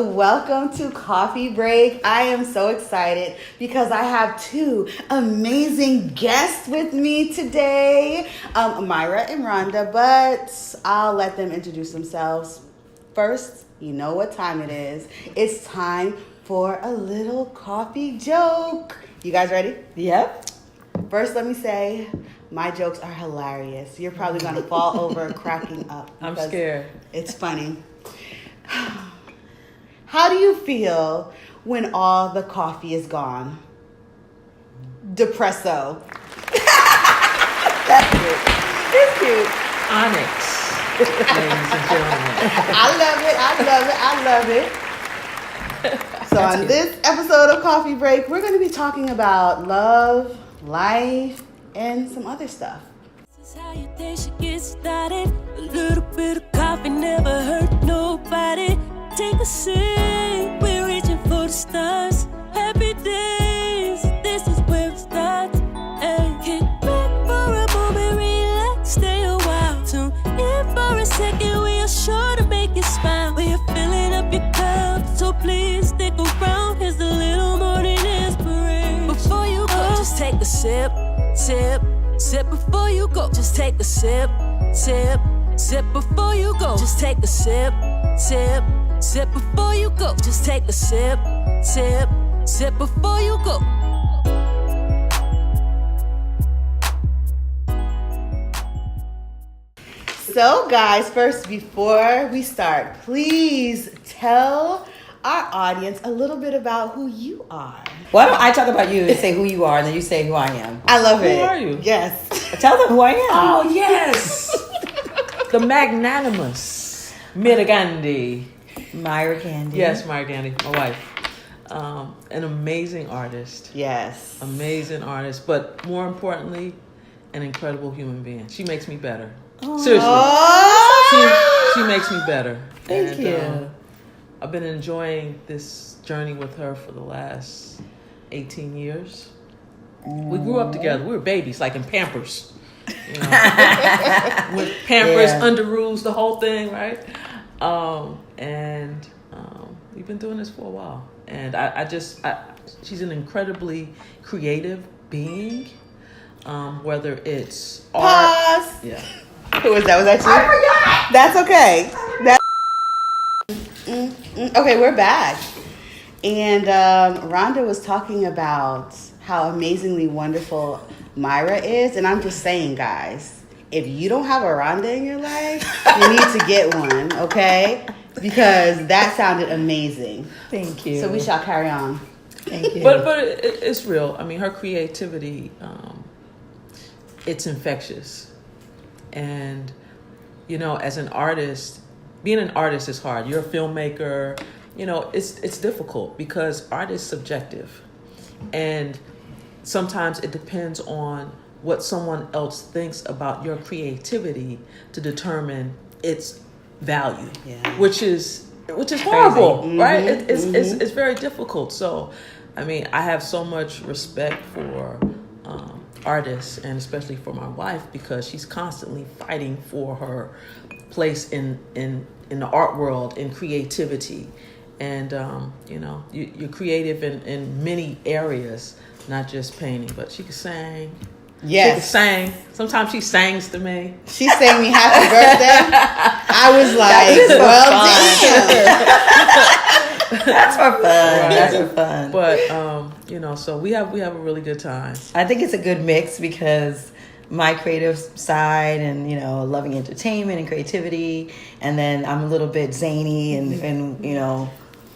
welcome to Coffee Break. I am so excited because I have two amazing guests with me today, Mira and Rhonda, but I'll let them introduce themselves. First, you know what time it is. It's time for a little coffee joke. You guys ready? Yep. First, let me say, my jokes are hilarious. You're probably going to fall over cracking up. I'm scared. It's funny. How do you feel when all the coffee is gone? Depresso. That's cute. It's cute. Onyx, ladies and gentlemen. I love it. So on this episode of Coffee Break, we're going to be talking about love, life, and some other stuff. This is how your day should get started. A little bit of coffee never hurt nobody. Take a sip, we're reaching for the stars. Happy days, this is where it starts. Hey, kick back for a moment, relax, stay a while. Tune in for a second, we are sure to make you smile. We are filling up your cup, so please stick around. Here's a little morning inspiration. Before you go, just take a sip, sip, sip before you go. Just take a sip, sip, sip before you go. Just take a sip, sip. Sip before you go. Just take a sip, sip, sip before you go. So guys, first, before we start, please tell our audience a little bit about who you are. Why don't I talk about you and say who you are, and then you say who I am? I love it. Who are you? Yes. Tell them who I am. Oh, yes. The magnanimous Mira Gandy. Mira Gandy. Yes, Mira Gandy, my wife. An amazing artist. Yes. Amazing artist, but more importantly, an incredible human being. She makes me better. Oh. Seriously. Oh. She makes me better. Thank you. I've been enjoying this journey with her for the last 18 years. We grew up together. We were babies, like in Pampers. You know, with Pampers, underoos, the whole thing, right? And we've been doing this for a while. And she's an incredibly creative being. Whether it's art. Pause. Yeah. Who was that? Was that you? I forgot. That's okay. Okay, we're back. And Rhonda was talking about how amazingly wonderful Mira is. And I'm just saying, guys, if you don't have a Rhonda in your life, you need to get one, okay? Because that sounded amazing. Thank you. So we shall carry on. Thank you. But it's real. I mean, her creativity, it's infectious. And, you know, as an artist, being an artist is hard. You're a filmmaker. You know, it's difficult because art is subjective. And sometimes it depends on what someone else thinks about your creativity to determine its value, which is horrible, Mm-hmm, right? It's very difficult. So, I mean, I have so much respect for artists, and especially for my wife, because she's constantly fighting for her place in the art world, in creativity. And, you know, you're creative in many areas, not just painting, but she can sing. Yes. She can sing. Sometimes she sings to me. She sang me happy birthday. I was like, well, damn. That's for fun. Right. That's for fun. But, you know, so we have a really good time. I think it's a good mix because my creative side and, you know, loving entertainment and creativity. And then I'm a little bit zany and you know,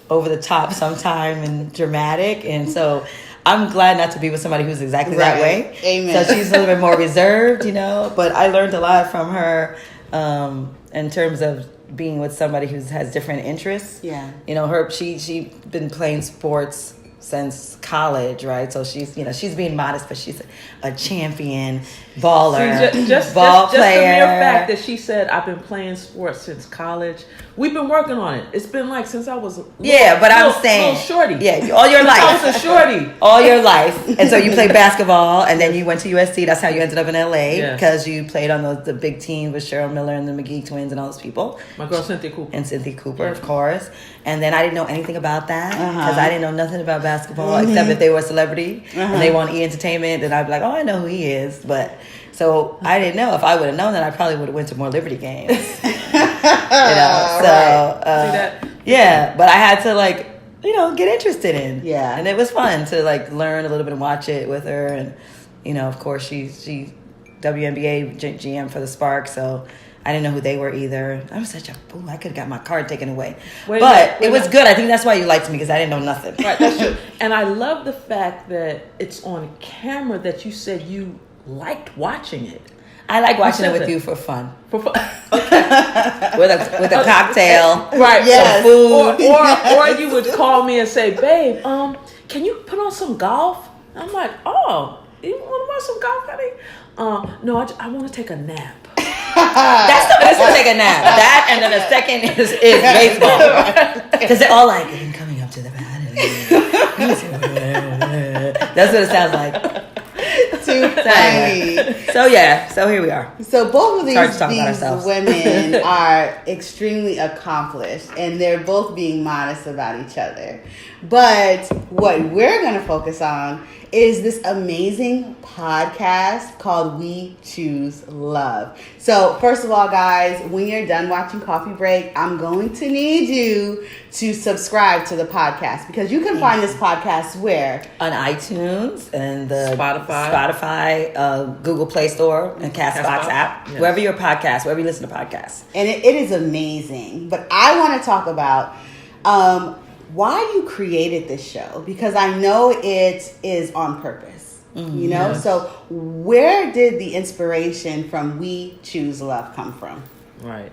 over the top sometime and dramatic. And so I'm glad not to be with somebody who's exactly that way. Amen. So she's a little bit more reserved, you know, but I learned a lot from her in terms of being with somebody who has different interests. Yeah. You know, she been playing sports since college, right? So she's being modest, but she's a champion baller, Just ball the player. mere fact that she said I've been playing sports since college. We've been working on it. It's been like since I was I'm saying little shorty. Yeah, all your life. I was a shorty. All your life. And so you played basketball, and then you went to USC. That's how you ended up in LA, because you played on the big team with Cheryl Miller and the McGee twins and all those people. My girl Cynthia Cooper. And Cynthia Cooper, of course. And then I didn't know anything about that, because I didn't know nothing about basketball except if they were a celebrity and they were on E! Entertainment. Then I'd be like, oh, I know who he is. But so I didn't know. If I would have known that, I probably would have went to more Liberty games. Yeah, but I had to get interested in. Yeah. And it was fun to learn a little bit and watch it with her. And of course she's WNBA GM for the Sparks, so I didn't know who they were either. I was such a fool. I could have got my card taken away. But it was good. I think that's why you liked me, because I didn't know nothing. Right, that's true. And I love the fact that it's on camera, that you said you liked watching it. I like watching it with you for fun. For fun. with a cocktail. Right. Yes. Some food. Or you would call me and say, babe, can you put on some golf? I'm like, oh, you want to watch some golf, honey? No, I want to take a nap. That's the best to take a nap. That, and then the second is baseball. Because they're all like, I'm coming up to the bat. That's what it sounds like. Too funny. So here we are. So both of these women are extremely accomplished, and they're both being modest about each other. But what we're going to focus on is this amazing podcast called We Choose Love. So first of all, guys, when you're done watching Coffee Break, I'm going to need you to subscribe to the podcast, because you can find this podcast where? On iTunes and the Spotify, Google Play Store, and Castbox app. Yes. Wherever you listen to podcasts. And it is amazing. But I want to talk about why you created this show, because I know it is on purpose. Yes. So where did the inspiration from We Choose Love come from? Right.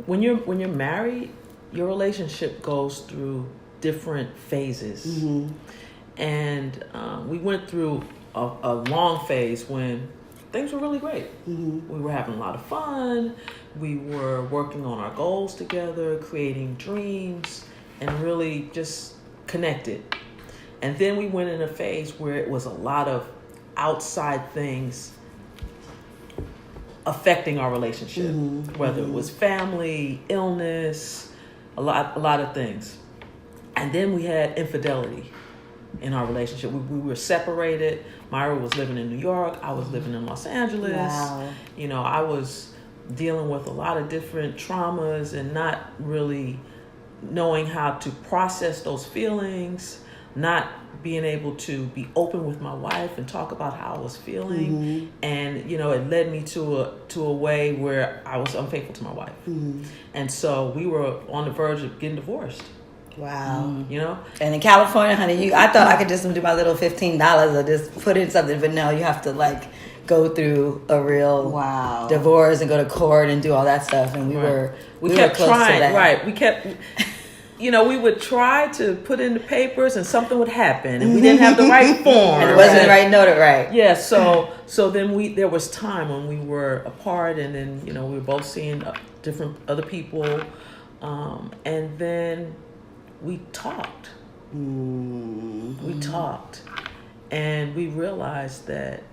When you're married, your relationship goes through different phases. And we went through a long phase when things were really great. We were having a lot of fun. We were working on our goals together, creating dreams, and really just connected. And then we went in a phase where it was a lot of outside things affecting our relationship, whether it was family, illness, a lot of things. And then we had infidelity in our relationship. We were separated. Myra was living in New York. I was living in Los Angeles. Wow. I was dealing with a lot of different traumas and not really knowing how to process those feelings, not being able to be open with my wife and talk about how I was feeling. And it led me to a way where I was unfaithful to my wife. And so we were on the verge of getting divorced. Wow. And in California, honey, I thought I could just do my little $15 or just put in something, but no, you have to go through a real divorce and go to court and do all that stuff. And we kept close trying, to that. Right. We kept, we would try to put in the papers and something would happen, and we didn't have the right form. And it wasn't the right note, right? Yeah. So then there was time when we were apart, and then, we were both seeing different other people. And then we talked. We talked, and we realized that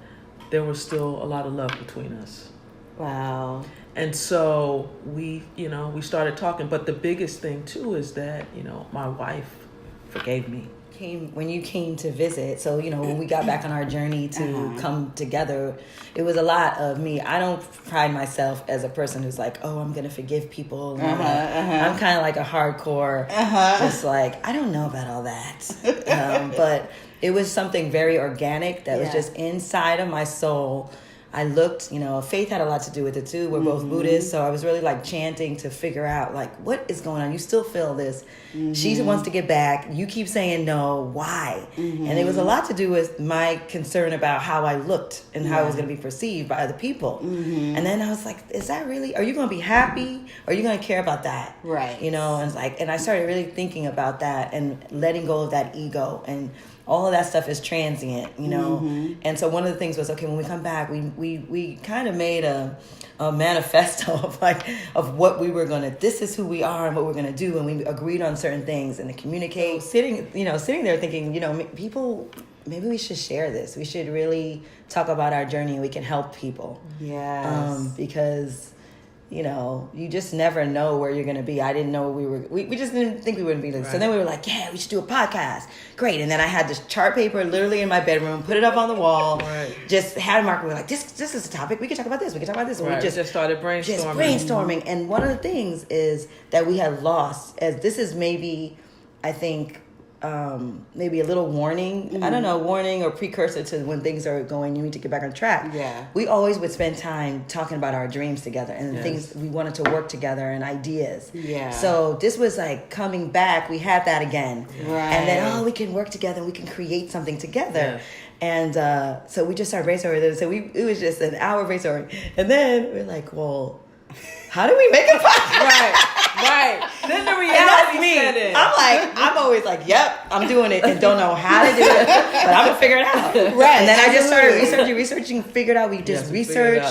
there was still a lot of love between us. Wow. And so we started talking. But the biggest thing too is that, my wife forgave me. When you came to visit, so when we got back on our journey to come together, it was a lot of me. I don't pride myself as a person who's like, oh, I'm gonna forgive people. I'm kind of like a hardcore, just I don't know about all that. But it was something very organic that was just inside of my soul. I looked, faith had a lot to do with it too. We're both Buddhists, so I was really like chanting to figure out like what is going on. You still feel this. She wants to get back. You keep saying no. Why? And it was a lot to do with my concern about how I looked and how I was going to be perceived by other people. And then I was like, is that really, are you going to be happy? Or are you going to care about that? Right. And it's like, and I started really thinking about that and letting go of that ego, and all of that stuff is transient, And so one of the things was, okay, when we come back, we kind of made a manifesto of what we were gonna. This is who we are and what we're gonna do, and we agreed on certain things and to communicate. Sitting there thinking, people, maybe we should share this. We should really talk about our journey, and we can help people. Yes. Because you just never know where you're going to be. I didn't know we just didn't think we wouldn't be like. Right. So then we were like, yeah, we should do a podcast. Great. And then I had this chart paper literally in my bedroom, put it up on the wall, just had a marker. We were like, this is a topic. We could talk about this. We could talk about this. Right. We just started brainstorming. And one of the things is that we had lost, as this is maybe, I think, maybe a little warning. I don't know, warning or precursor to when things are going, you need to get back on track. Yeah. We always would spend time talking about our dreams together and things we wanted to work together and ideas. Yeah. So this was like coming back. We had that again. Right. And then, we can work together and we can create something together. And so we just started brainstorming. So it was just an hour brainstorming. And then we're like, well, how do we make a podcast? Right. Then the reality set in. I'm always like, yep, I'm doing it and don't know how to do it, but I'm going to figure it out. Right. And then I just started researching, figured out, we just research,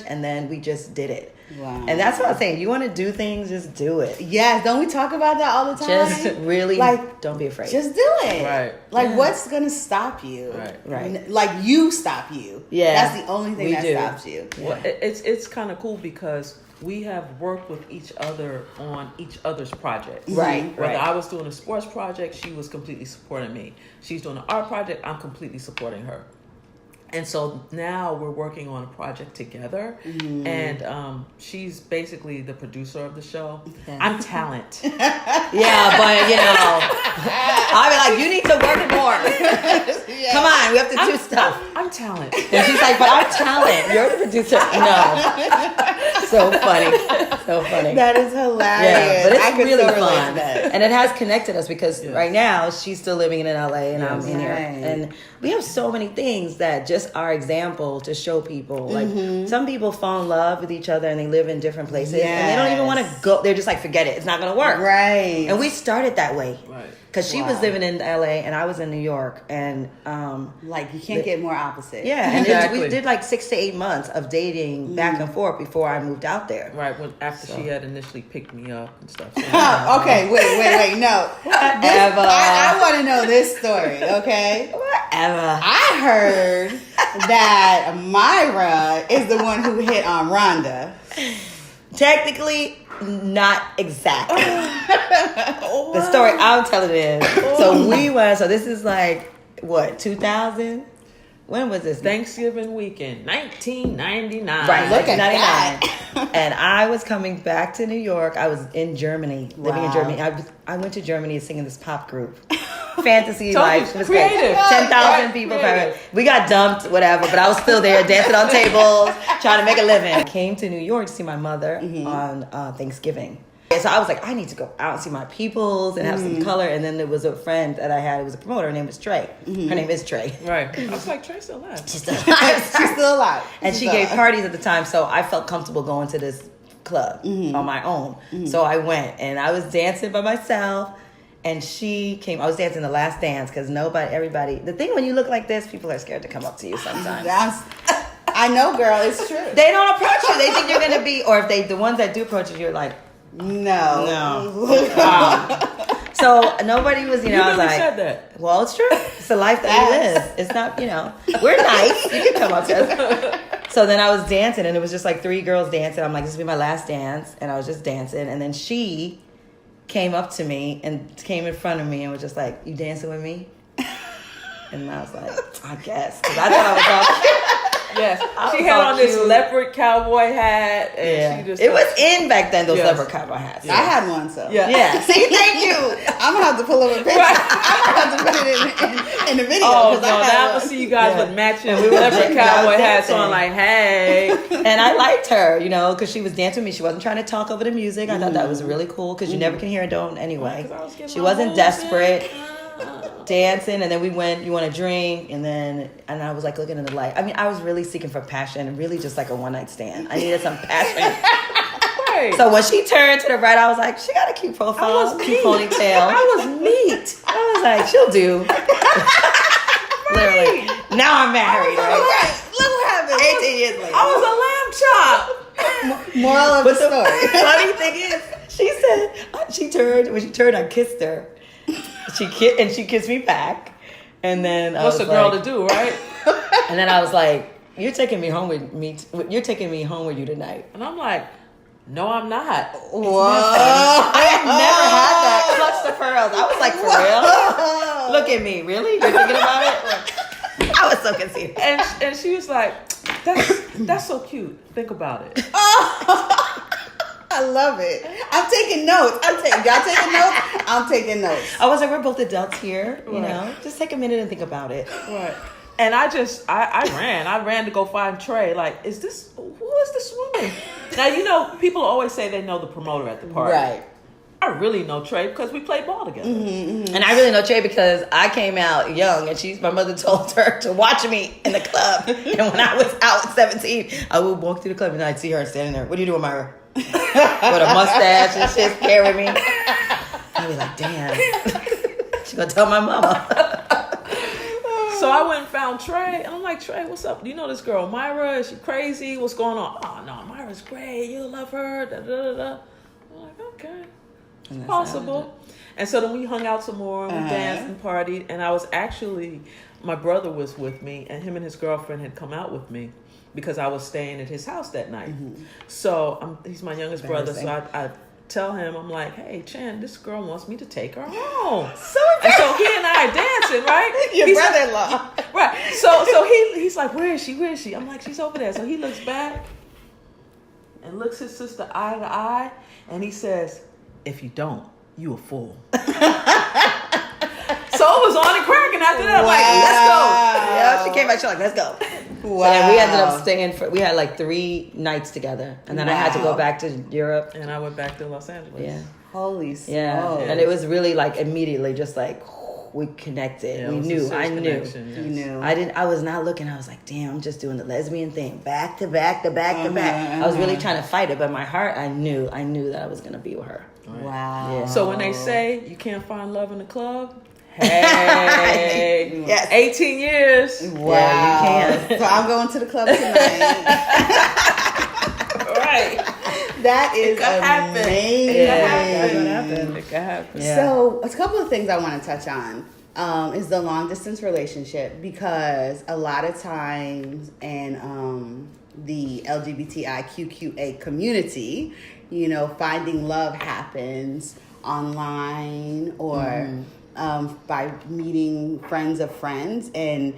and then we just did it. Wow. And that's what I'm saying. You want to do things, just do it. Yes. Don't we talk about that all the time? Just really, don't be afraid. Just do it. Right. What's going to stop you? Right. Like, you stop you. Yeah. That's the only thing that stops you. Well, it's kind of cool because we have worked with each other on each other's projects. Right. Whether I was doing a sports project, she was completely supporting me. She's doing an art project, I'm completely supporting her. And so now we're working on a project together, and she's basically the producer of the show. Yeah. I'm talent. Yeah, but I'll be like, you need to work more. Come on, we have to do stuff. I'm talent. And she's like, but I'm talent. You're the producer. No. So funny. That is hilarious. Yeah, but it's really so fun. And it has connected us because right now she's still living in LA and I'm in here. And we have so many things that just are example to show people. Like some people fall in love with each other and they live in different places and they don't even want to go. They're just like, forget it. It's not going to work. Right. And we started that way. Right. Because she was living in LA and I was in New York. And you can't get more opposite. Yeah. And exactly. we did like 6 to 8 months of dating back and forth before I moved out there. Right. After she had initially picked me up and stuff. So Okay. Wait. No. I want to know this story. Okay. Whatever. I heard that Myra is the one who hit on Rhonda. Technically, not exactly. The story I'm telling is, so this is like, what, 2000? When was this? Thanksgiving weekend, 1999. Right, look at that. And I was coming back to New York. I was in Germany, living in Germany. I went to Germany singing this pop group. Fantasy life. It was creative. Great. 10,000 people. We got dumped, whatever, but I was still there dancing on tables, trying to make a living. I came to New York to see my mother on Thanksgiving. And so I was like, I need to go out and see my peoples and have some color. And then there was a friend that I had who was a promoter. Her name was Trey. Her name is Trey. Right. I was like, Trey's still alive. She's still alive. She's still alive. And she gave parties at the time, so I felt comfortable going to this club on my own. So I went, and I was dancing by myself. And she came. I was dancing the last dance because everybody. The thing when you look like this, people are scared to come up to you sometimes. I know, girl. It's true. They don't approach you. They think you're gonna be, or if the ones that do approach you, you're like, no. So nobody was, You I was really like, said that. well, it's true. It's the life that we live. It's not, we're nice. You can come up to us. So then I was dancing, and it was just like 3 girls dancing. I'm like, this will be my last dance, and I was just dancing, and then she came up to me and came in front of me and was just like, you dancing with me? And I was like, I guess. Because I thought I was all cute. Yes, I she was had so on this cute. leopard cowboy hat, and she just it was in back then. Those Yes. leopard cowboy hats. I had one, so. Yeah. See, thank you. I'm going to have to pull up a picture. I'm going to have to put it in the video. Oh 'cause no! I had Now I'm one. gonna see you guys Yeah. with matching We were leopard dancing. I cowboy was hats on. dancing. Like, hey, And I liked her, because she was dancing with me. She wasn't trying to talk over the music. I thought that was really cool because you never can hear a don't anyway. 'Cause I was getting She my wasn't moves in. desperate. Dancing, and then we went, you want a drink, and I was like looking in the light. I mean, I was really seeking for passion and really just like a one night stand. I needed some passion. Right. So when she turned to the right, I was like, she got a cute profile, I was cute neat. ponytail. I was neat. I was like, she'll do. Literally. Now I'm married, right? Right. Look what happened. 18 years later. I was a lamb chop. Moral of the story. Funny thing is, she said, when she turned, I kissed her. She kissed me back. And then I What's was a girl like, to do, right? And then I was like, you're taking me home with me. You're taking me home with you tonight. And I'm like, no, I'm not. Whoa. I had never had that. Clutch the pearls. I was like, for real? Look at me. Really? You're thinking about it? I was so conceited. And she was like, that's so cute. Think about it. I love it. I'm taking notes. Y'all taking notes? I'm taking notes. I was like, we're both adults here. You Right. know, just take a minute and think about it. Right. And I ran to go find Trey. Like, who is this woman? Now, people always say they know the promoter at the party. Right. I really know Trey because we play ball together. And I really know Trey because I came out young, and my mother told her to watch me in the club. And when I was out at 17, I would walk through the club and I'd see her standing there. What are you doing, Myra? With a mustache and shit, scaring me. I'd be like, damn. She gonna tell my mama. So I went and found Trey, and I'm like, Trey, what's up? Do you know this girl, Myra? Is she crazy? What's going on? Oh, no, Myra's great. You'll love her. Da, da, da, da. I'm like, okay. It's possible. And so then we hung out some more, and we danced and partied, and my brother was with me, and him and his girlfriend had come out with me because I was staying at his house that night. So he's my youngest brother, so I tell him, I'm like, hey, Chan, this girl wants me to take her home. And so he and I are dancing, right? Your brother-in-law. Right. So he's like, where is she? I'm like, she's over there. So he looks back and looks his sister eye to eye, and he says, if you don't, you a fool. So it was on and cracking after that. I'm like, let's go. Yeah, she came back. She was like, let's go. Wow. So then we ended up staying we had like 3 nights together. And then I had to go Wow. back to Europe. And I went back to Los Angeles. Yeah. Holy smokes. Yeah. And it was really like immediately just like we connected. Yeah, we it was a knew. serious I knew. connection, yes. You knew. I was not looking. I was like, damn, I'm just doing the lesbian thing. Back to back to back to back. I was really trying to fight it, but in my heart, I knew that I was going to be with her. Wow. Yeah. So when they say you can't find love in the club, hey, Yes. 18 years. Wow. Yeah, you can. So I'm going to the club tonight. Right. That is happen. amazing. It can happen. Yeah. So a couple of things I want to touch on is the long distance relationship, because a lot of times in the LGBTIQA community, finding love happens online or by meeting friends of friends, and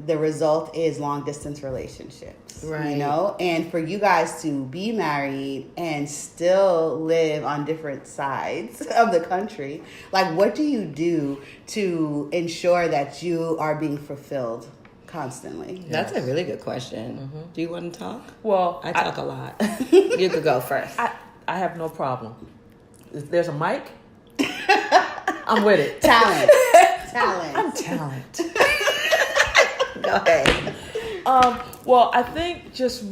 the result is long distance relationships. Right. And for you guys to be married and still live on different sides of the country, like, what do you do to ensure that you are being fulfilled constantly? That's a really good question. Do you want to talk? Well, I talk a lot. You could go first. I have no problem. If there's a mic, I'm with it. Talent. I'm talent. Go ahead. Well, I think just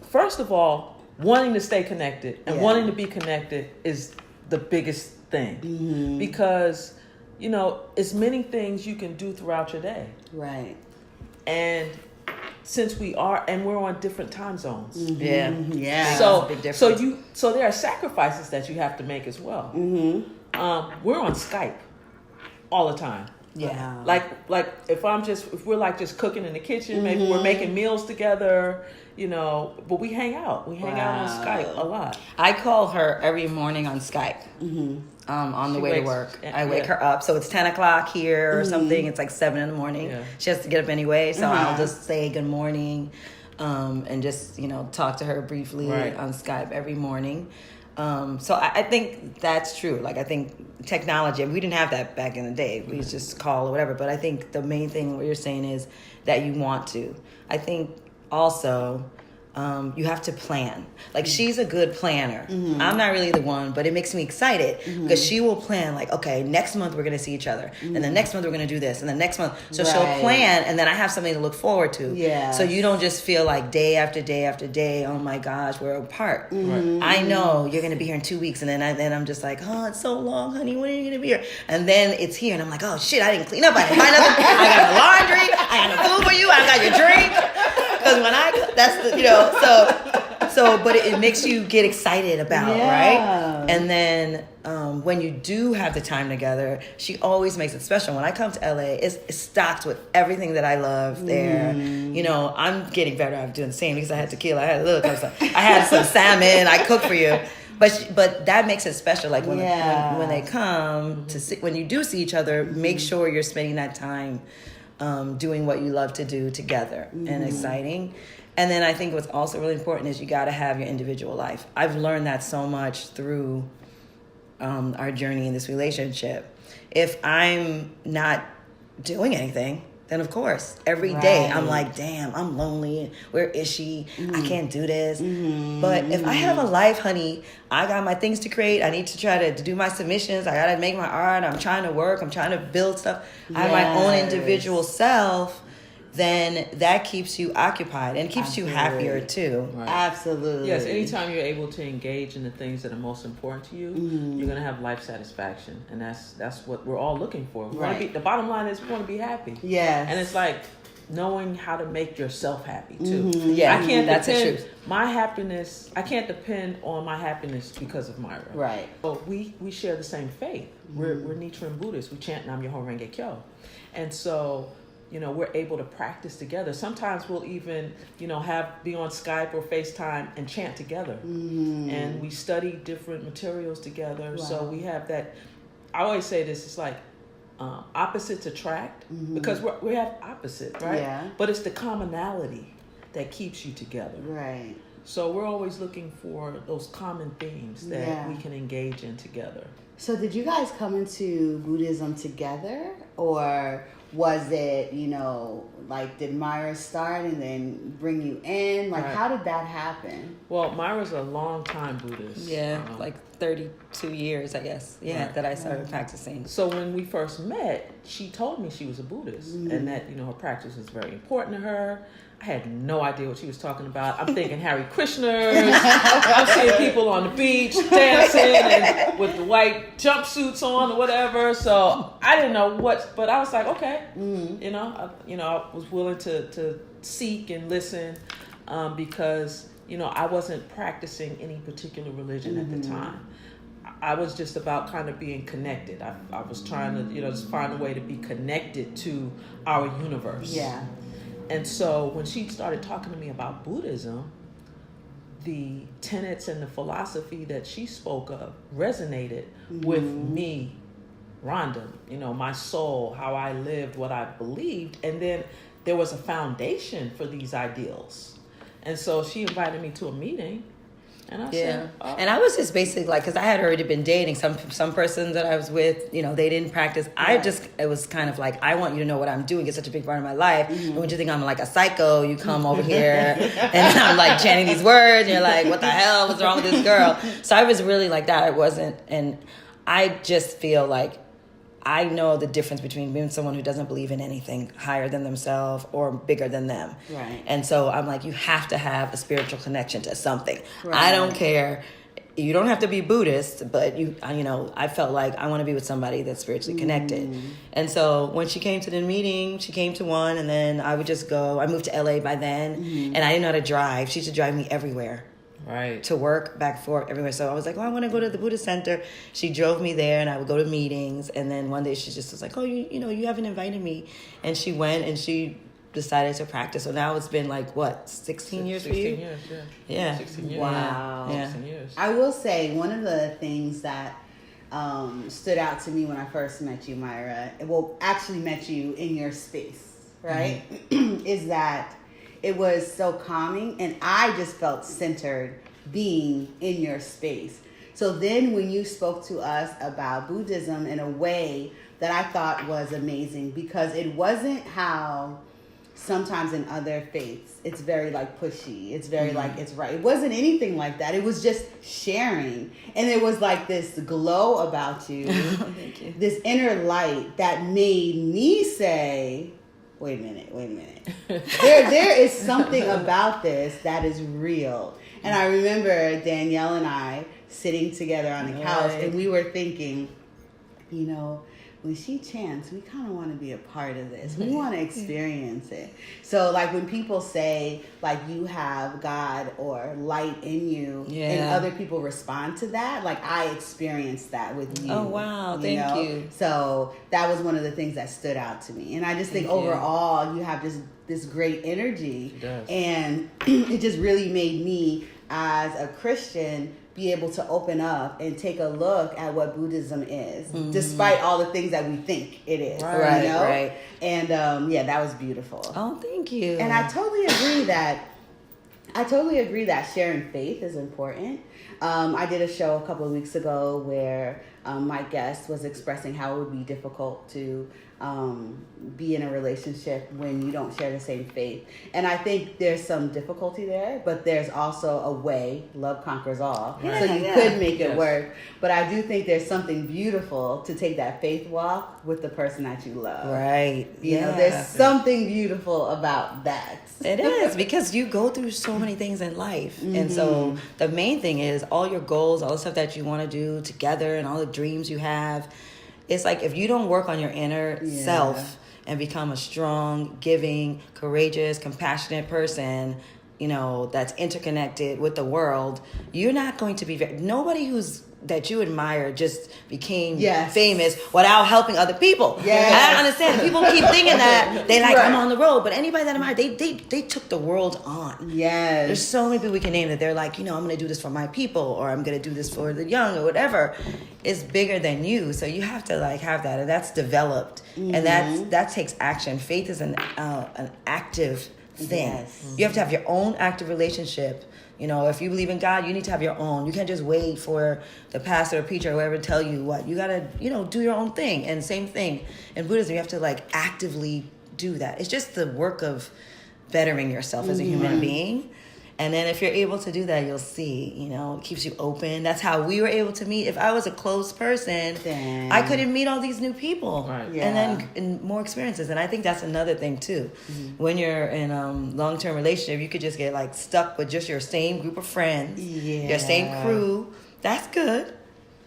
first of all, wanting to stay connected and Yeah. wanting to be connected is the biggest thing, because it's many things you can do throughout your day, Right. and since we're on different time zones, Yeah. Yeah. so Big difference. so there are sacrifices that you have to make as well. We're on Skype all the time. Yeah. Like if we're like just cooking in the kitchen, maybe we're making meals together, but we hang out. We hang out on Skype a lot. I call her every morning on Skype. On the She way to wakes- work. yeah. I wake her up. So it's 10 o'clock here or something. It's like 7 in the morning. Yeah. She has to get up anyway. So I'll just say good morning. and just, talk to her briefly Right. on Skype every morning. So I think that's true. Like, I think technology, we didn't have that back in the day. We just call or whatever. But I think the main thing what you're saying is that you want to. I think also you have to plan. Like, she's a good planner. I'm not really the one, but it makes me excited because she will plan, like, okay, next month we're going to see each other. And the next month we're going to do this. And the next month. So she'll plan, and then I have something to look forward to. Yeah. So you don't just feel like day after day after day, oh my gosh, we're apart. Right. I know you're going to be here in 2 weeks. And then I'm just like, oh, it's so long, honey. When are you going to be here? And then it's here. And I'm like, oh, shit, I didn't clean up. I didn't buy nothing. I got the laundry. I got no food for you. I got your drink. Because when that's the, but it makes you get excited about, right? And then when you do have the time together, she always makes it special. When I come to LA, it's stocked with everything that I love there. I'm getting better at doing the same because I had tequila, I had a little kind of stuff. I had some salmon, I cooked for you. But that makes it special. Like when they come to see, when you do see each other, make sure you're spending that time doing what you love to do together and exciting. And then I think what's also really important is you got to have your individual life. I've learned that so much through our journey in this relationship. If I'm not doing anything, then of course, every day I'm like, damn, I'm lonely. Where is she? I can't do this. But if I have a life, honey, I got my things to create. I need to try to do my submissions. I got to make my art. I'm trying to work. I'm trying to build stuff. I have my own individual self. Then that keeps you occupied and keeps you happier too. Right. Absolutely. Yes, anytime you're able to engage in the things that are most important to you, you're going to have life satisfaction. And that's what we're all looking for. We want to be, the bottom line is we want to be happy. Yes. And it's like knowing how to make yourself happy too. Yeah, I can't that's the depend truth. I can't depend on my happiness because of Myra. Right. But we share the same faith. We're Nichiren Buddhists. We chant Nam Myoho Renge Kyo. And so we're able to practice together. Sometimes we'll even, be on Skype or FaceTime and chant together. And we study different materials together. Wow. So we have that. I always say this, it's like opposites attract because we have opposite, right? Yeah. But it's the commonality that keeps you together. Right. So we're always looking for those common themes that we can engage in together. So did you guys come into Buddhism together, or was it, did Myra start and then bring you in? Like, how did that happen? Well, Myra's a long time Buddhist. Yeah, like 32 years, I guess. Yeah, that I started practicing. So when we first met, she told me she was a Buddhist and that, her practice was very important to her. I had no idea what she was talking about. I'm thinking Hare Krishners. I'm seeing people on the beach dancing and with the white jumpsuits on or whatever. So I didn't know but I was like, okay, I was willing to seek and listen because I wasn't practicing any particular religion at the time. I was just about kind of being connected. I was trying to, just find a way to be connected to our universe. Yeah. And so when she started talking to me about Buddhism, the tenets and the philosophy that she spoke of resonated with me, Rhonda, my soul, how I lived, what I believed. And then there was a foundation for these ideals. And so she invited me to a meeting. And I said, oh. And I was just basically like, because I had already been dating some person that I was with, they didn't practice. It was kind of like, I want you to know what I'm doing. It's such a big part of my life. And when you think I'm like a psycho, you come over here and I'm like chanting these words and you're like, what the hell? What's wrong with this girl? So I was really like that. And I just feel like I know the difference between being someone who doesn't believe in anything higher than themselves or bigger than them. Right. And so I'm like, you have to have a spiritual connection to something. Right. I don't care. You don't have to be Buddhist, but I felt like I want to be with somebody that's spiritually connected. And so when she came to the meeting, she came to one, and then I would just go. I moved to LA by then, and I didn't know how to drive. She used to drive me everywhere. Right. To work, back and forth, everywhere. So I was like, I want to go to the Buddhist Center. She drove me there, and I would go to meetings. And then one day she just was like, oh, you haven't invited me. And she went, and she decided to practice. So now it's been like, what, 16 years for you? 16 years, yeah. Yeah. 16 years. Wow. Yeah. 16 years. I will say one of the things that stood out to me when I first met you, Myra, actually met you in your space, right? Is that it was so calming, and I just felt centered being in your space. So then when you spoke to us about Buddhism in a way that I thought was amazing, because it wasn't how sometimes in other faiths it's very like pushy, it's very like it's right. It wasn't anything like that. It was just sharing, and it was like this glow about you. Thank you. This inner light that made me say, wait a minute. There is something about this that is real. And I remember Danielle and I sitting together on the couch, and we were thinking, you know, when she chants, we kind of want to be a part of this. We want to experience it. So, like, when people say, like, you have God or light in you, and other people respond to that, like, I experienced that with you. Oh, wow. Thank you. So, that was one of the things that stood out to me. And I just think overall, you have this great energy. It does. And it just really made me, as a Christian, be able to open up and take a look at what Buddhism is, despite all the things that we think it is. Right, you know? right. And that was beautiful. Oh, thank you. And I totally agree that sharing faith is important. I did a show a couple of weeks ago where my guest was expressing how it would be difficult to be in a relationship when you don't share the same faith. And I think there's some difficulty there, but there's also a way. Love conquers all. Yeah, so you could make it work. But I do think there's something beautiful to take that faith walk with the person that you love. Right. You know, there's something beautiful about that. It is, because you go through so many things in life. And so the main thing is all your goals, all the stuff that you want to do together and all the dreams you have. It's like if you don't work on your inner self and become a strong, giving, courageous, compassionate person, you know, that's interconnected with the world, you're not going to be nobody that you admire just became famous without helping other people. Yes. I don't understand. People keep thinking that they like, I'm on the road, but anybody that I admire, they took the world on. Yes. There's so many people we can name that they're like, you know, I'm going to do this for my people, or I'm going to do this for the young, or whatever. It's bigger than you, so you have to like have that, and that's developed, and that takes action. Faith is an active thing. Yes. You have to have your own active relationship. You know, if you believe in God, you need to have your own. You can't just wait for the pastor or preacher or whoever to tell you what. You got to, you know, do your own thing. And same thing in Buddhism, you have to like actively do that. It's just the work of bettering yourself as a human being. And then if you're able to do that, you'll see, you know, it keeps you open. That's how we were able to meet. If I was a closed person, I couldn't meet all these new people. Right. Yeah. And then more experiences. And I think that's another thing too. When you're in a long-term relationship, you could just get like stuck with just your same group of friends, your same crew. That's good.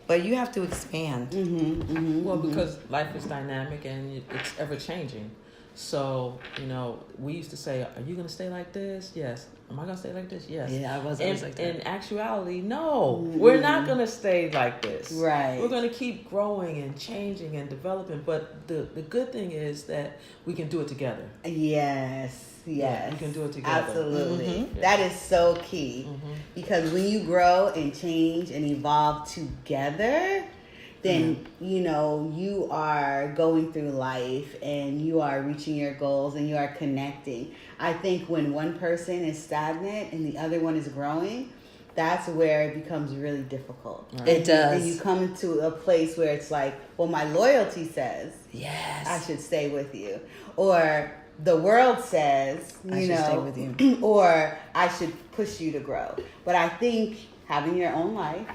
But you have to expand. Well, because life is dynamic and it's ever changing. So, you know, we used to say, are you going to stay like this? Yes. Am I going to stay like this? Yes. Yeah, I was always like that. In actuality, no. We're not going to stay like this. Right. We're going to keep growing and changing and developing. But the good thing is that we can do it together. Yes. Yeah, we can do it together. Absolutely. That is so key. Because when you grow and change and evolve together, then, you know, you are going through life and you are reaching your goals and you are connecting. I think when one person is stagnant and the other one is growing, that's where it becomes really difficult. Right. It does. And you come to a place where it's like, well, my loyalty says I should stay with you. Or the world says, you know, stay with you. Or I should push you to grow. But I think having your own life,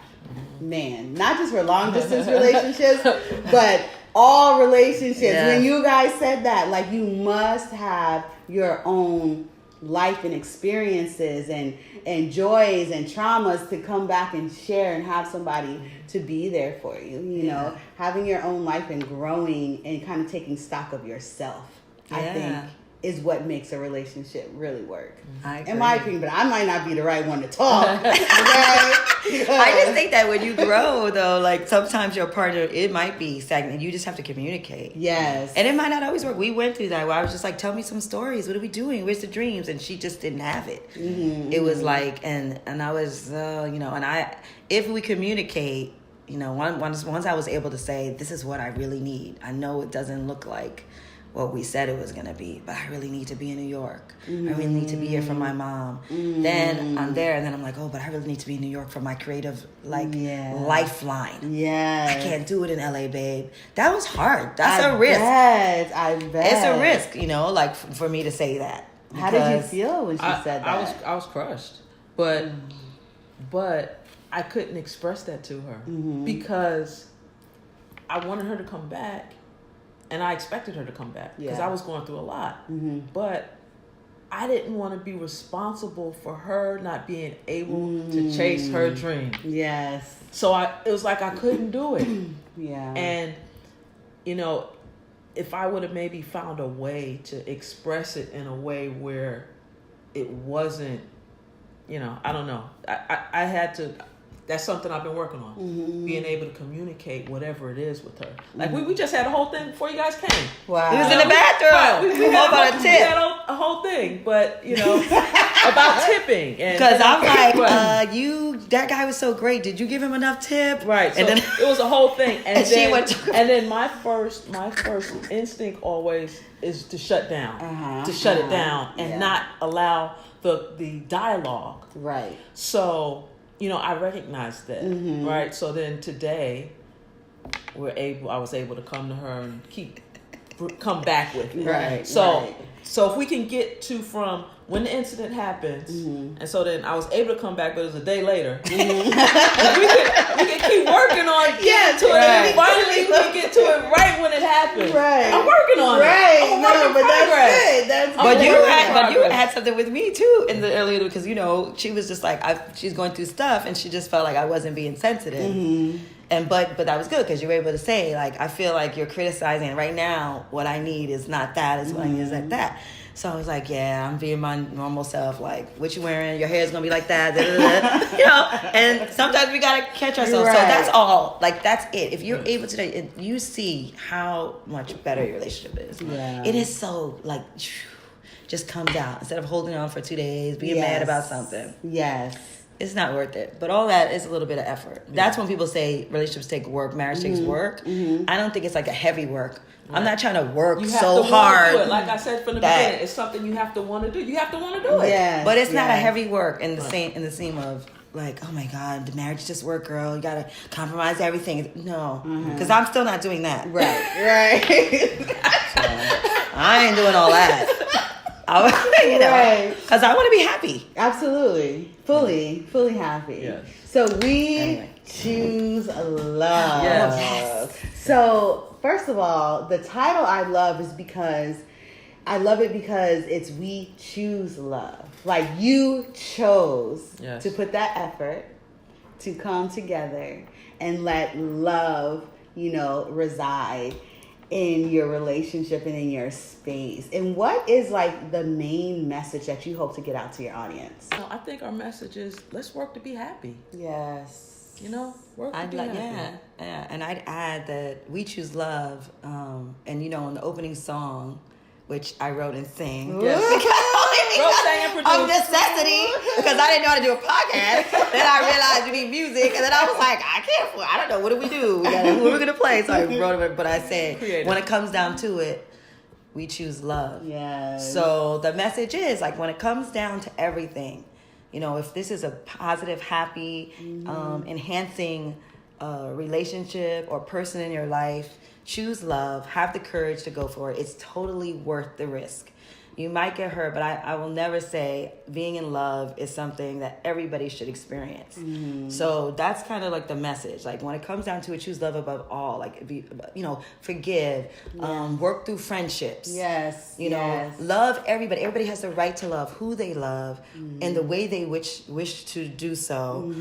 man, not just for long distance relationships, but all relationships. Yeah. When you guys said that, like, you must have your own life and experiences and joys and traumas to come back and share and have somebody to be there for you. You know, having your own life and growing and kind of taking stock of yourself, I think, is what makes a relationship really work. In my opinion, but I might not be the right one to talk. I just think that when you grow, though, like sometimes your partner, it might be stagnant. You just have to communicate. Yes. And it might not always work. We went through that where I was just like, tell me some stories. What are we doing? Where's the dreams? And she just didn't have it. It was like, and I was, you know, and if we communicate, you know, once I was able to say, this is what I really need. I know it doesn't look like what we said it was going to be, but I really need to be in New York. I really need to be here for my mom. Then I'm there, and then I'm like, oh, but I really need to be in New York for my creative, lifeline. Yeah. I can't do it in LA, babe. That was hard. That's a risk. I bet. It's a risk, like for me to say that. How did you feel when she said that? I was crushed, but I couldn't express that to her because I wanted her to come back, and I expected her to come back because I was going through a lot. But I didn't want to be responsible for her not being able to chase her dream. Yes. So it was like I couldn't do it. Yeah. And if I would have maybe found a way to express it in a way where it wasn't, I don't know. I had to. That's something I've been working on. Being able to communicate whatever it is with her. Like we just had a whole thing before you guys came. Wow. He was in the bathroom. We had about a tip. We had a whole thing, but about tipping. Because I'm like, that guy was so great. Did you give him enough tip? Right. So and then it was a whole thing. And then my first instinct always is to shut down. To shut it down and not allow the dialogue. Right. So I recognized that, right? So then today, I was able to come to her and come back with it. Right. So if we can get to from when the incident happens, and so then I was able to come back, but it was a day later. we can keep working on getting to it, and finally we can get to it right when it happens. Right. I'm working on it. I'm a work in progress. That's good. But you had something with me too in the earlier, because she was just like she's going through stuff, and she just felt like I wasn't being sensitive. And but that was good because you were able to say, like, I feel like you're criticizing right now. What I need is not that. Is what I need is like that. So I was like, yeah, I'm being my normal self. Like, what you wearing? Your hair's gonna be like that. And sometimes we gotta catch ourselves. Right. So that's all. Like, that's it. If you're able to, you see how much better your relationship is. Yeah. It is so like, just comes out instead of holding on for 2 days, being mad about something. Yes. It's not worth it. But all that is a little bit of effort. Yeah. That's when people say relationships take work, marriage takes work. I don't think it's like a heavy work. Right. I'm not trying to work so hard. Do it. Like I said from the beginning, it's something you have to want to do. You have to want to do it. Yes, but it's not a heavy work in the same of like, oh my God, the marriage just work, girl. You gotta compromise everything. No, because I'm still not doing that. Right. So, I ain't doing all that. Because I want to be happy. Absolutely. Fully happy. Yes. So we choose love. Yes. So first of all, the title I love is because I love it because it's we choose love. Like you chose to put that effort to come together and let love, reside in your relationship and in your space. And what is like the main message that you hope to get out to your audience? I think our message is let's work to be happy. Yes. Work to be happy. Yeah. And I'd add that we choose love. And in the opening song, which I wrote and sang. Yes. Wrote, sang, and produced. Of necessity, because I didn't know how to do a podcast. Then I realized you need music, and then I was like, I don't know, what do we do? Who are we gonna play? So I wrote it, but I said, when it comes down to it, we choose love. Yes. So the message is like when it comes down to everything, if this is a positive, happy, enhancing relationship or person in your life, choose love, have the courage to go for it. It's totally worth the risk. You might get hurt, but I will never say being in love is something that everybody should experience. So that's kind of like the message. Like when it comes down to it, choose love above all. Like, forgive, work through friendships. Yes. Love everybody. Everybody has the right to love who they love and the way they wish to do so.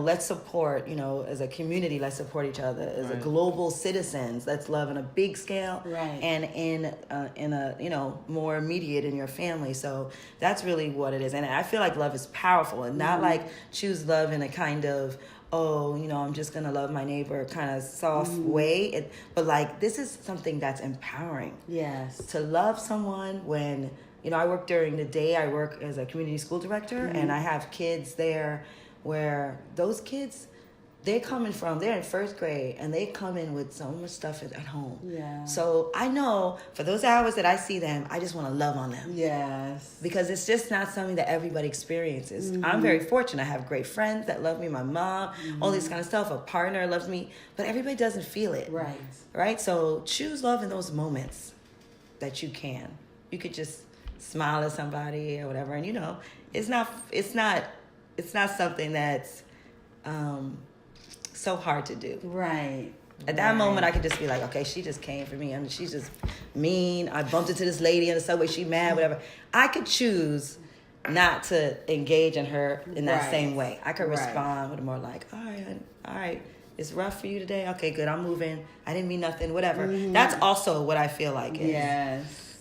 Let's support, as a community, let's support each other. As a global citizens, let's love on a big scale. Right. And in a, more immediate in your family. So that's really what it is. And I feel like love is powerful and not like choose love in a kind of, I'm just going to love my neighbor kind of soft way. But like, this is something that's empowering. Yes. To love someone when, I work during the day. I work as a community school director and I have kids there where those kids, they're in first grade and they come in with so much stuff at home. Yeah. So I know for those hours that I see them, I just want to love on them. Yes. Because it's just not something that everybody experiences. I'm very fortunate. I have great friends that love me, my mom, all this kind of stuff. A partner loves me, but everybody doesn't feel it. Right. Right? So choose love in those moments that you can. You could just smile at somebody or whatever. And it's not something that's so hard to do. Right. At that moment, I could just be like, okay, she just came for me. I mean, she's just mean. I bumped into this lady in the subway. She mad, whatever. I could choose not to engage in her in that same way. I could respond with more like, all right, it's rough for you today. Okay, good. I'm moving. I didn't mean nothing, whatever. That's also what I feel like is. Yes.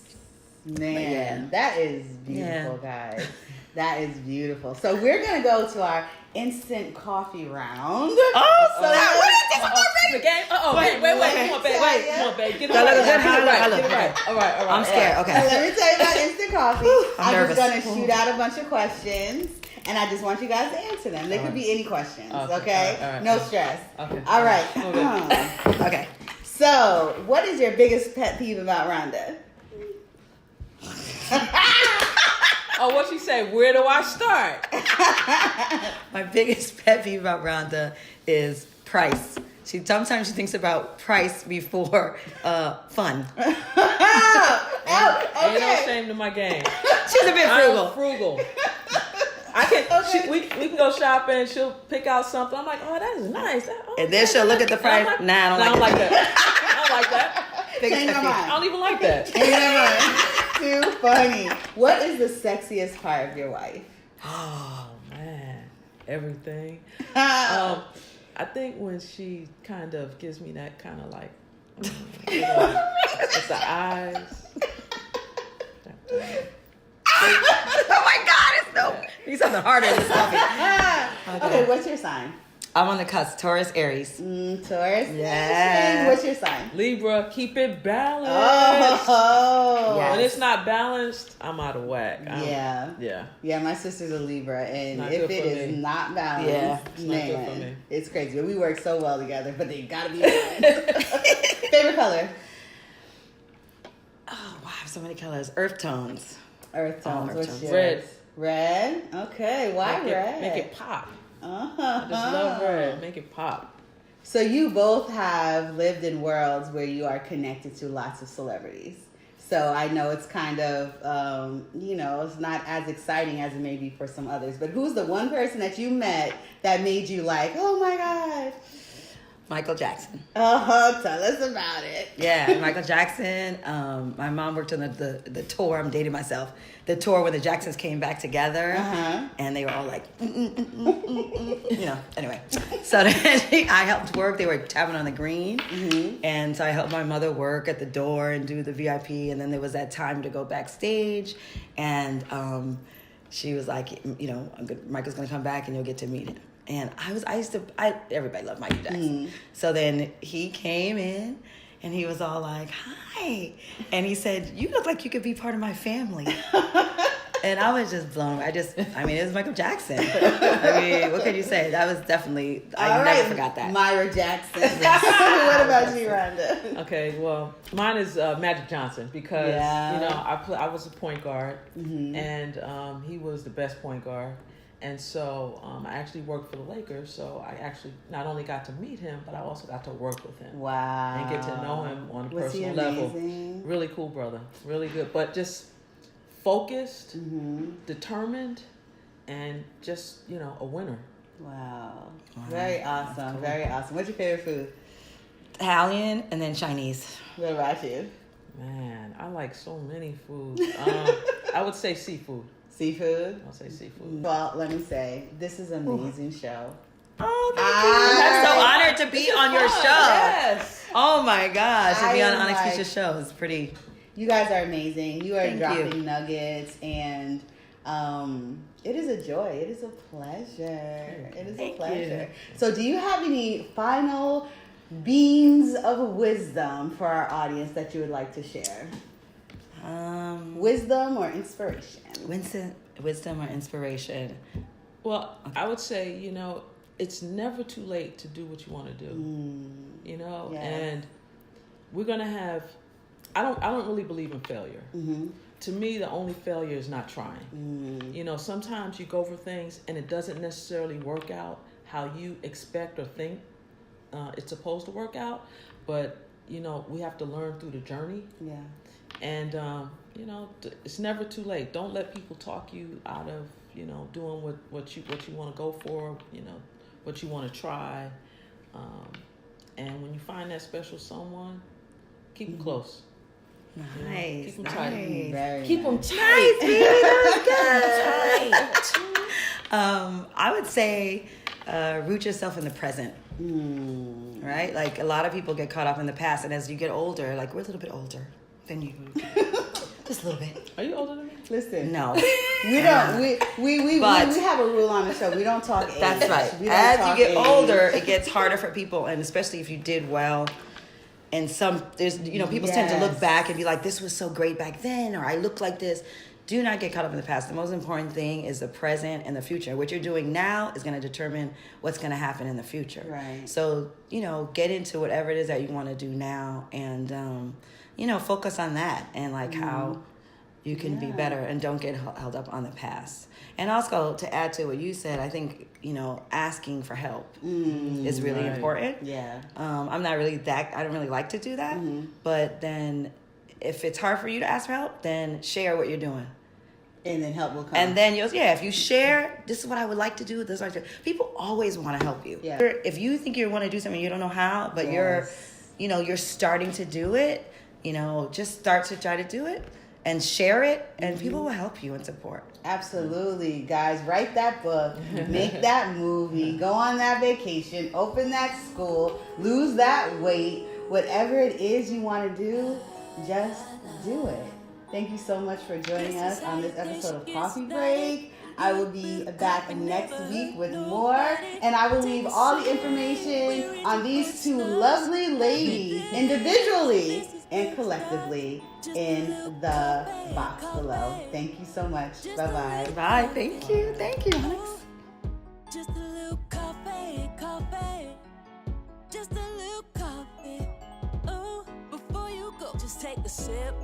Man, that is beautiful, guys. That is beautiful. So we're going to go to our instant coffee round. Oh, so the game. Wait. Come on, babe. Get it right. All right. I'm scared. Okay. So let me tell you about instant coffee. I'm nervous. just going to shoot out a bunch of questions, and I just want you guys to answer them. They could be any questions, okay? All right. No stress. Okay. All right. Okay. So, what is your biggest pet peeve about Rhonda? Oh, what she say? Where do I start? My biggest pet peeve about Rhonda is price. Sometimes she thinks about price before fun. Ain't no shame to my game. She's a bit frugal. I'm frugal. I can. We can go shopping. She'll pick out something. I'm like, oh, that is nice. And then she'll look at the price. I don't like that. I don't like that. Change my mind. I don't even like that. Too funny. What is the sexiest part of your wife? Oh man, everything. I think when she kind of gives me that kind of like, it's the eyes. Oh my God! It's Need something harder than coffee. Okay, what's your sign? I'm on the cusp. Taurus, Aries. Taurus. Yeah. What's your sign? Libra. Keep it balanced. Oh. Yes. When it's not balanced, I'm out of whack. Yeah, my sister's a Libra, and Not if good it for is me. not balanced, It's not good for me. man, it's crazy. But we work so well together, but they gotta be balanced. Favorite color? Oh, wow, so many colors. Earth tones. Earth tones. Earth What's tones. yours? Red. Red? Okay, why red? Make it pop. Uh-huh. I just love red. Make it pop. So you both have lived in worlds where you are connected to lots of celebrities. So I know it's kind of, it's not as exciting as it may be for some others. But who's the one person that you met that made you like, oh my God? Michael Jackson. Oh, tell us about it. Yeah, Michael Jackson. My mom worked on the tour. I'm dating myself. The tour where the Jacksons came back together, and they were all like, Anyway, so then I helped work. They were tapping on the green, and so I helped my mother work at the door and do the VIP. And then there was that time to go backstage, and she was like, Michael's gonna come back, and you'll get to meet him. And everybody loved Michael Jackson. So then he came in and he was all like, hi. And he said, you look like you could be part of my family. And I was just blown. It was Michael Jackson. What could you say? That was definitely, I never forgot that. Myra Jackson. What about you, Rhonda? Okay, well, mine is Magic Johnson because, I was a point guard and he was the best point guard. And so I actually worked for the Lakers, so I actually not only got to meet him, but I also got to work with him. Wow. And get to know him on a Was personal he level. amazing? Really cool brother. Really good. But just focused, determined, and just, a winner. Wow. Very awesome. Cool. Very awesome. What's your favorite food? Italian and then Chinese. What about you? Man, I like so many foods. I would say seafood. Seafood? I'll say seafood. Well, let me say, this is an amazing show. Oh, thank you. I'm so honored to be on your show. Yes. Oh my gosh. To be on Onyx Keesha's show is pretty. You guys are amazing. You are Thank dropping you. nuggets, and it is a joy. It is a pleasure. It is Thank a pleasure. you. So do you have any final beans of wisdom for our audience that you would like to share? Wisdom or inspiration? Wisdom or inspiration? Well, I would say, it's never too late to do what you want to do. You know, Yes. and we're gonna have. I don't really believe in failure. To me, the only failure is not trying. You know, sometimes you go for things and it doesn't necessarily work out how you expect or think it's supposed to work out. But, you know, we have to learn through the journey. Yeah. And, you know, it's never too late. Don't let people talk you out of, you know, doing what you want to go for, you know, what you want to try. And when you find that special someone, keep them close. Nice. Keep them tight. Very Keep them nice. tight, baby. That was good. I would say root yourself in the present. Right? Like a lot of people get caught up in the past, and as you get older, like we're a little bit older than you. Just a little bit. Are you older than me? Listen. No. We don't. We have a rule on the show. We don't talk age. That's right. We don't As talk you get age. older, it gets harder for people, and especially if you did well. And there's people tend to look Yes. back and be like, this was so great back then, or I look like this. Do not get caught up in the past. The most important thing is the present and the future. What you're doing now is going to determine what's going to happen in the future. Right. So, you know, get into whatever it is that you want to do now, and, you know, focus on that and like how you can be better, and don't get held up on the past. And also, to add to what you said, I think, you know, asking for help is really important. Yeah. I'm not really I don't really like to do that. But then if it's hard for you to ask for help, then share what you're doing. And then help will come. And then if you share, this is what I would like to do, this is what I do. People always want to help you. Yeah. If you think you want to do something, you don't know how, but you're starting to do it, you know, just start to try to do it and share it, and people will help you and support. Absolutely, guys. Write that book, make that movie, go on that vacation, open that school, lose that weight. Whatever it is you want to do, just do it. Thank you so much for joining us on this episode of Coffee Break. I will be back next week with more, and I will leave all the information on these two lovely ladies individually and collectively in the box below. Thank you so much. Bye-bye. Bye. Thank you. Thank you, Onyx. Just a little coffee. Just a little coffee. Oh, before you go, just take a sip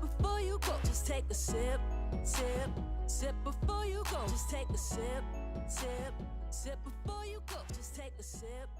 before you go. Just take a sip before you go. Just take a sip before you go. Just take a sip.